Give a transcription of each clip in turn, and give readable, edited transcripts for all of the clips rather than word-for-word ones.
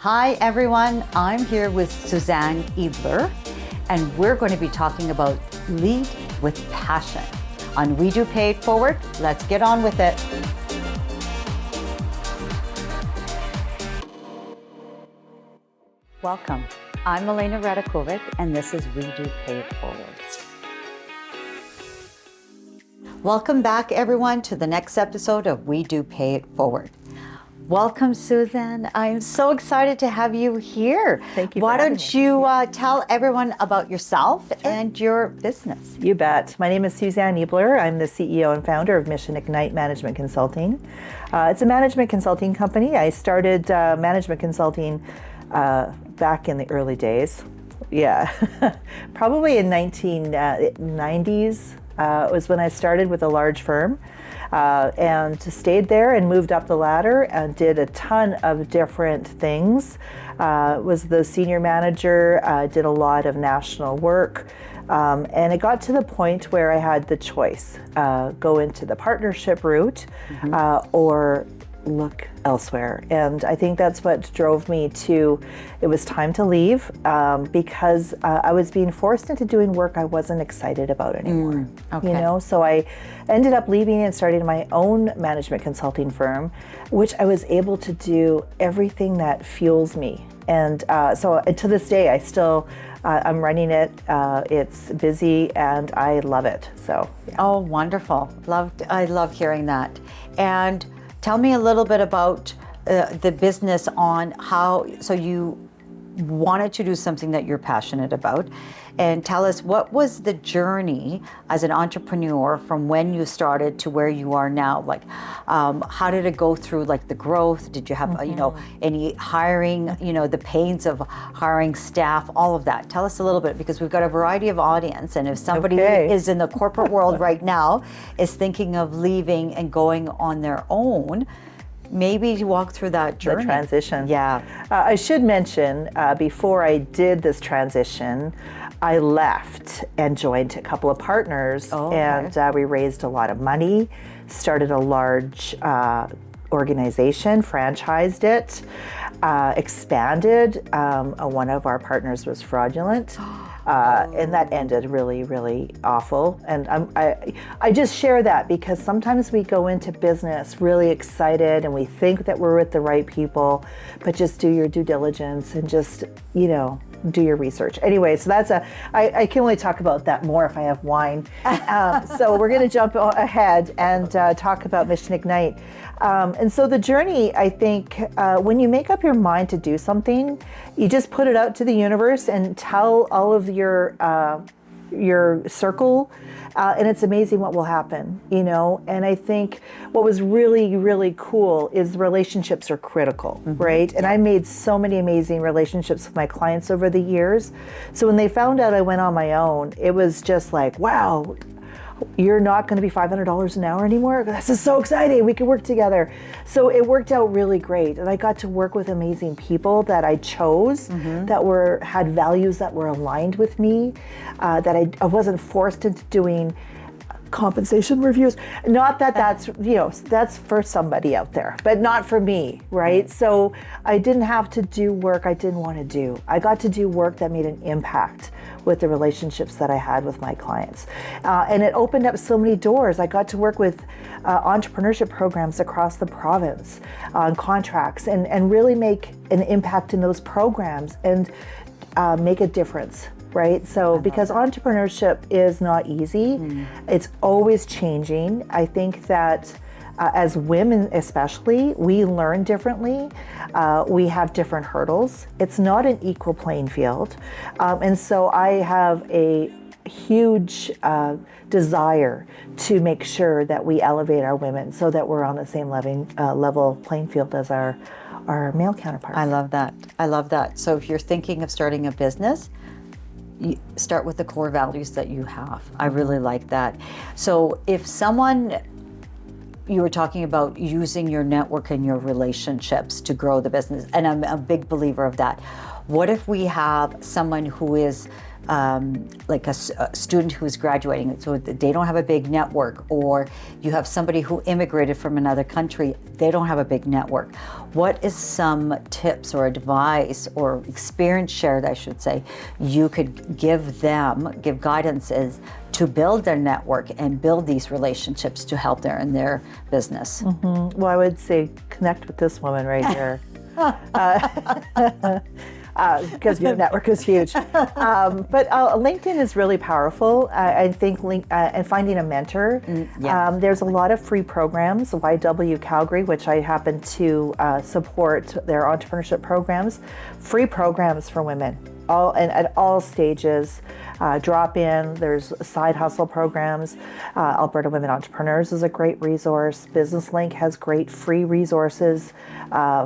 Hi everyone, I'm here with Suzanne Ebelher, and we're going to be talking about Lead with Passion on WEDO Pay It Forward. Let's get on with it. Welcome. I'm Milena Radakovic, and this is WEDO Pay It Forward. Welcome back everyone to the next episode of WEDO Pay It Forward. Welcome, Suzanne. I'm so excited to have you here. Thank you. Why don't you tell everyone about yourself and your business? You bet. My name is Suzanne Ebelher. I'm the CEO and founder of Mission Ignite Management Consulting. It's a management consulting company. I started management consulting back in the early days. Yeah, probably in 1990s was when I started with a large firm. And stayed there and moved up the ladder and did a ton of different things. Was the senior manager, did a lot of national work. And it got to the point where I had the choice, go into the partnership route or look elsewhere. And I think that's what drove me to, it was time to leave because I was being forced into doing work I wasn't excited about anymore. Okay. You know, so I ended up leaving and starting my own management consulting firm, which I was able to do everything that fuels me. And so to this day, I still, I'm running it. It's busy and I love it. So. Yeah. Oh, wonderful. I love hearing that. And tell me a little bit about the business on how, so you wanted to do something that you're passionate about, and tell us what was the journey as an entrepreneur from when you started to where you are now? Like, how did it go through, like the growth? Did you have, you know, any hiring, you know, the pains of hiring staff, all of that? Tell us a little bit, because we've got a variety of audience, and if somebody is in the corporate world right now, is thinking of leaving and going on their own, maybe you walk through that journey. The transition. Yeah. I should mention, before I did this transition, I left and joined a couple of partners, and we raised a lot of money, started a large organization, franchised it, expanded. One of our partners was fraudulent. And that ended really, really awful. And I just share that because sometimes we go into business really excited and we think that we're with the right people, but just do your due diligence and just, you know, do your research. Anyway, so that's I can only talk about that more if I have wine. So we're gonna jump ahead and talk about Mission Ignite. And so the journey, I think, when you make up your mind to do something, you just put it out to the universe and tell all of your circle, and it's amazing what will happen, you know? And I think what was really, really cool is relationships are critical, right? And I made so many amazing relationships with my clients over the years. So when they found out I went on my own, it was just like, wow, you're not going to be $500 an hour anymore? This is so exciting. We can work together. So it worked out really great. And I got to work with amazing people that I chose, that had values that were aligned with me, that I wasn't forced into doing compensation reviews. Not that that's, you know, that's for somebody out there, but not for me, right? So I didn't have to do work I didn't want to do. I got to do work that made an impact with the relationships that I had with my clients. And it opened up so many doors. I got to work with entrepreneurship programs across the province on contracts and really make an impact in those programs and make a difference. Right? So because entrepreneurship is not easy, it's always changing. I think that as women especially, we learn differently. We have different hurdles. It's not an equal playing field. And so I have a huge desire to make sure that we elevate our women so that we're on the same level playing field as our male counterparts. I love that. I love that. So if you're thinking of starting a business, you start with the core values that you have. I really like that. So if someone, you were talking about using your network and your relationships to grow the business, and I'm a big believer of that. What if we have someone who is like a student who's graduating, so they don't have a big network, or you have somebody who immigrated from another country, they don't have a big network. What is some tips or advice or experience shared, I should say, you could give them, give guidance is to build their network and build these relationships to help in their business? Well, I would say connect with this woman right here. Because your network is huge. But LinkedIn is really powerful. I think and finding a mentor. Yes. There's a lot of free programs. YW Calgary, which I happen to support their entrepreneurship programs, free programs for women. At all stages, drop in. There's side hustle programs. Alberta Women Entrepreneurs is a great resource. Business Link has great free resources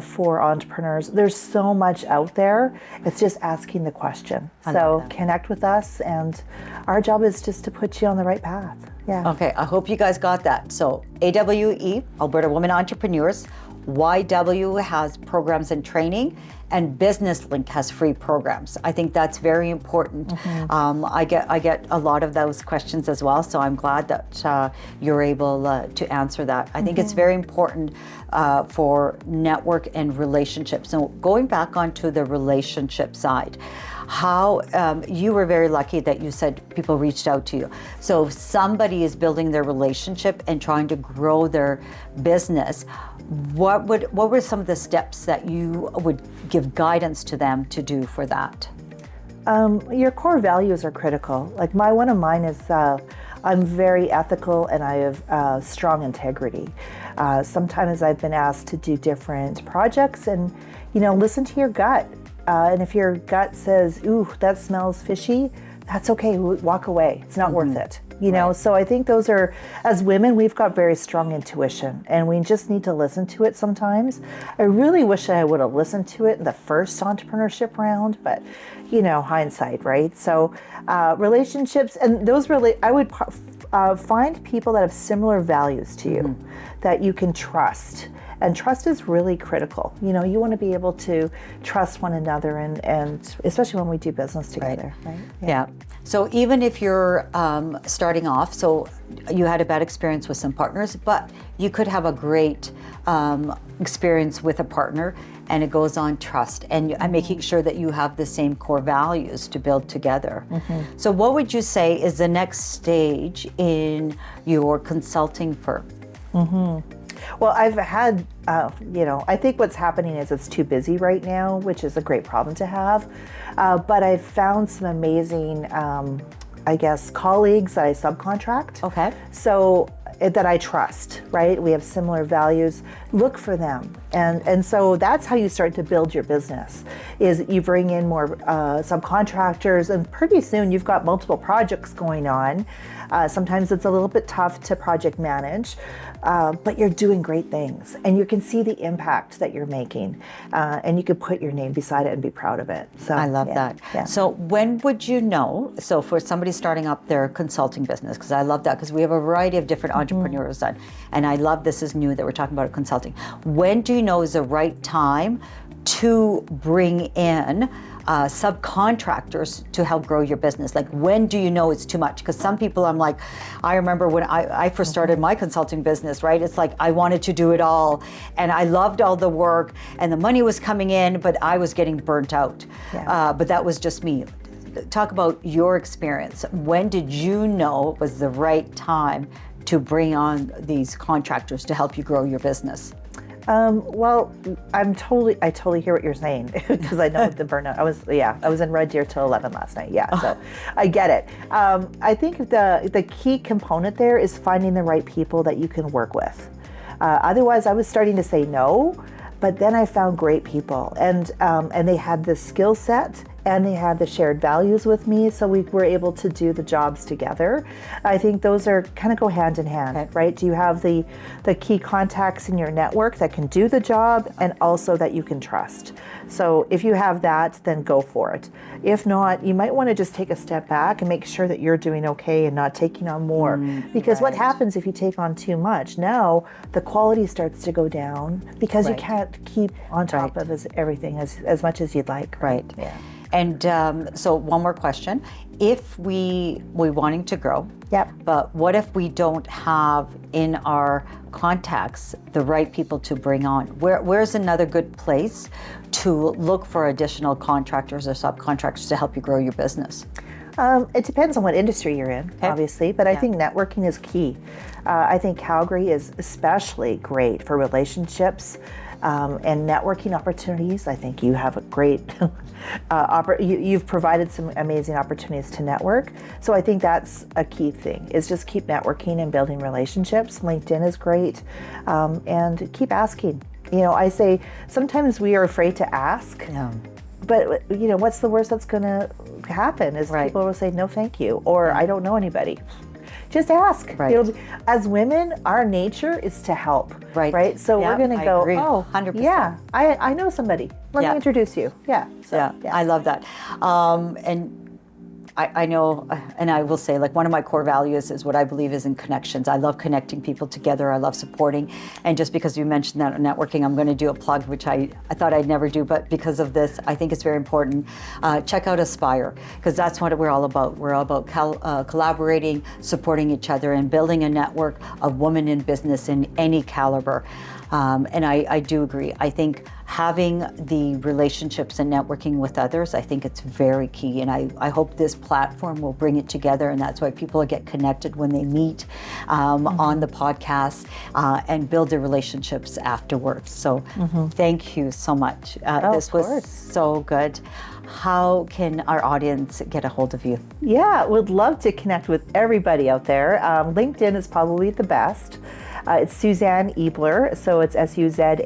for entrepreneurs. There's so much out there. It's just asking the question. So connect with us, and our job is just to put you on the right path. Yeah. Okay, I hope you guys got that. So AWE, Alberta Women Entrepreneurs, YW has programs and training, and Business Link has free programs. I think that's very important. I get a lot of those questions as well, so I'm glad that you're able to answer that. I think it's very important for network and relationships. So going back onto the relationship side, how you were very lucky that you said people reached out to you. So if somebody is building their relationship and trying to grow their business, what were some of the steps that you would give guidance to them to do for that? Your core values are critical. Like one of mine is I'm very ethical and I have strong integrity. Sometimes I've been asked to do different projects, and listen to your gut. And if your gut says, "Ooh, that smells fishy," that's okay. Walk away. It's not worth it. So I think those are, as women, we've got very strong intuition, and we just need to listen to it sometimes. I really wish I would have listened to it in the first entrepreneurship round, but hindsight, right? So relationships, and those I would find people that have similar values to you that you can trust. And trust is really critical. You want to be able to trust one another, and especially when we do business together, right? Yeah. So even if you're starting off, so you had a bad experience with some partners, but you could have a great experience with a partner, and it goes on trust and making sure that you have the same core values to build together. So what would you say is the next stage in your consulting firm? Well, I've had, I think what's happening is it's too busy right now, which is a great problem to have. But I've found some amazing, colleagues that I subcontract. Okay. So that I trust, right? We have similar values. Look for them. And so that's how you start to build your business, is you bring in more subcontractors, and pretty soon you've got multiple projects going on. Sometimes it's a little bit tough to project manage, but you're doing great things, and you can see the impact that you're making, and you can put your name beside it and be proud of it. So I love that. Yeah. So when would you know, so for somebody starting up their consulting business, because I love that, because we have a variety of different entrepreneurs, and I love this is new that we're talking about consulting. When do you know is the right time to bring in subcontractors to help grow your business? Like, when do you know it's too much? Because some people, I'm like, I remember when I first started my consulting business, right? It's like I wanted to do it all, and I loved all the work, and the money was coming in, but I was getting burnt out. Yeah. But that was just me. Talk about your experience. When did you know it was the right time to bring on these contractors to help you grow your business? Well, I totally hear what you're saying, because I know the burnout. I was in Red Deer till 11 last night. Yeah, so I get it. I think the key component there is finding the right people that you can work with. Otherwise, I was starting to say no, but then I found great people, and they had the skill set, and they had the shared values with me, so we were able to do the jobs together. I think those are kind of go hand in hand, right? Do you have the key contacts in your network that can do the job, and also that you can trust? So if you have that, then go for it. If not, you might want to just take a step back and make sure that you're doing okay and not taking on more. Because what happens if you take on too much? Now the quality starts to go down, because you can't keep on top of everything as much as you'd like. Right. Yeah. And so one more question. If we're wanting to grow, Yep. but what if we don't have in our contacts the right people to bring on? Where's another good place to look for additional contractors or subcontractors to help you grow your business? It depends on what industry you're in, obviously, but I think networking is key. I think Calgary is especially great for relationships and networking opportunities. I think you have a great, you've provided some amazing opportunities to network. So I think that's a key thing, is just keep networking and building relationships. LinkedIn is great, and keep asking. You know, I say sometimes we are afraid to ask. Yeah. But, you know, what's the worst that's going to happen is people will say, no, thank you, or I don't know anybody. Just ask. Right. You know, as women, our nature is to help. Right. So we're going to go, agree. oh, 100%. yeah, I know somebody. Let me introduce you. Yeah. So, I love that. And I know, and I will say, like, one of my core values is what I believe is in connections. I love connecting people together. I love supporting. And just because you mentioned that networking, I'm going to do a plug, which I thought I'd never do, but because of this, I think it's very important. Check out Aspire, because that's what we're all about. We're all about collaborating, supporting each other, and building a network of women in business in any caliber. And I do agree. I think having the relationships and networking with others, I think it's very key. And I hope this platform will bring it together. And that's why people get connected when they meet on the podcast and build their relationships afterwards. So thank you so much. This was so good. How can our audience get a hold of you? Yeah, would love to connect with everybody out there. LinkedIn is probably the best. It's Suzanne Ebelher, so it's Suzanne,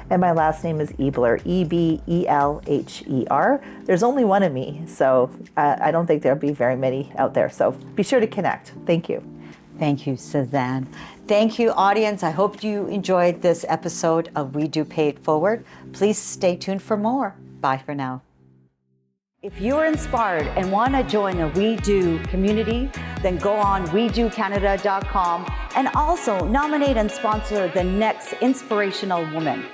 and my last name is Ebelher, Ebelher. There's only one of me, so I don't think there'll be very many out there. So be sure to connect. Thank you. Thank you, Suzanne. Thank you, audience. I hope you enjoyed this episode of WEDO Pay It Forward. Please stay tuned for more. Bye for now. If you are inspired and want to join the WEDO community, then go on WeDoCanada.com and also nominate and sponsor the next inspirational woman.